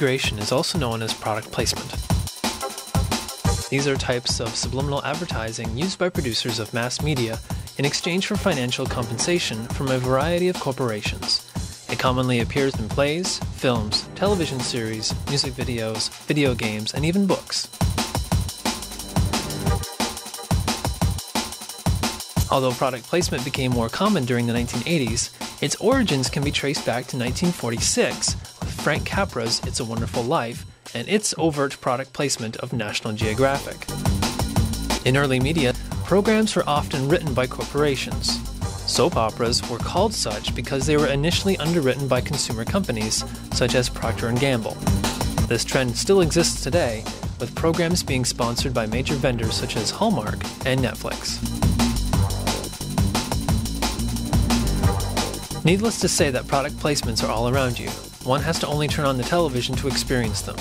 integration is also known as product placement. These are types of subliminal advertising used by producers of mass media in exchange for financial compensation from a variety of corporations. It commonly appears in plays, films, television series, music videos, video games, and even books. Although product placement became more common during the 1980s, its origins can be traced back to 1946 with Frank Capra's It's a Wonderful Life and its overt product placement of National Geographic. In early media, programs were often written by corporations. Soap operas were called such because they were initially underwritten by consumer companies such as Procter & Gamble. This trend still exists today, with programs being sponsored by major vendors such as Hallmark and Netflix. Needless to say that product placements are all around you. One has to only turn on the television to experience them.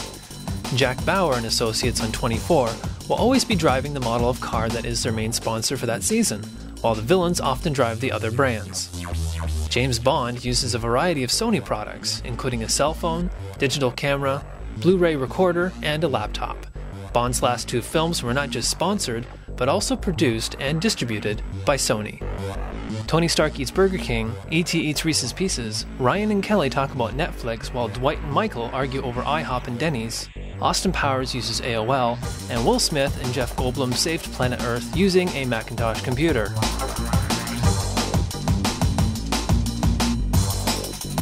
Jack Bauer and Associates on 24 will always be driving the model of car that is their main sponsor for that season, while the villains often drive the other brands. James Bond uses a variety of Sony products, including a cell phone, digital camera, Blu-ray recorder, and a laptop. Bond's last two films were not just sponsored, but also produced and distributed by Sony. Tony Stark eats Burger King, E.T. eats Reese's Pieces, Ryan and Kelly talk about Netflix while Dwight and Michael argue over IHOP and Denny's, Austin Powers uses AOL, and Will Smith and Jeff Goldblum saved planet Earth using a Macintosh computer.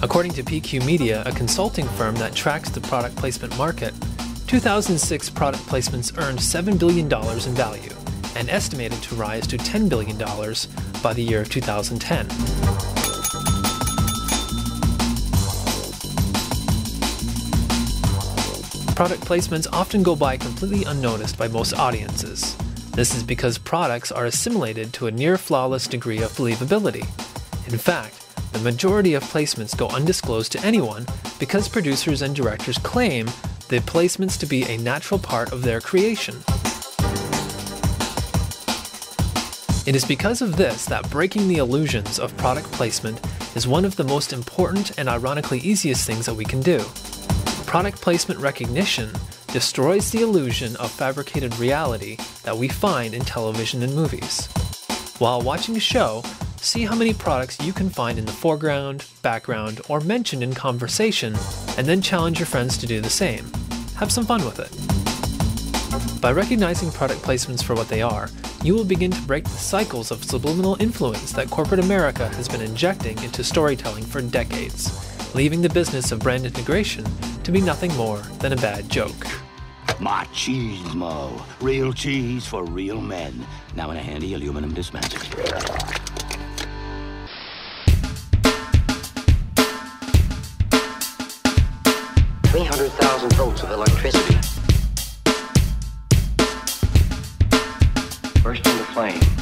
According to PQ Media, a consulting firm that tracks the product placement market, 2006 product placements earned $7 billion in value, and estimated to rise to $10 billion by the year of 2010. Product placements often go by completely unnoticed by most audiences. This is because products are assimilated to a near-flawless degree of believability. In fact, the majority of placements go undisclosed to anyone because producers and directors claim the placements to be a natural part of their creation. It is because of this that breaking the illusions of product placement is one of the most important and ironically easiest things that we can do. Product placement recognition destroys the illusion of fabricated reality that we find in television and movies. While watching a show, see how many products you can find in the foreground, background, or mentioned in conversation, and then challenge your friends to do the same. Have some fun with it. By recognizing product placements for what they are, you will begin to break the cycles of subliminal influence that corporate America has been injecting into storytelling for decades, leaving the business of brand integration to be nothing more than a bad joke. Machismo. Real cheese for real men. Now in a handy aluminum dispenser. 300,000 volts of electricity burst into flame.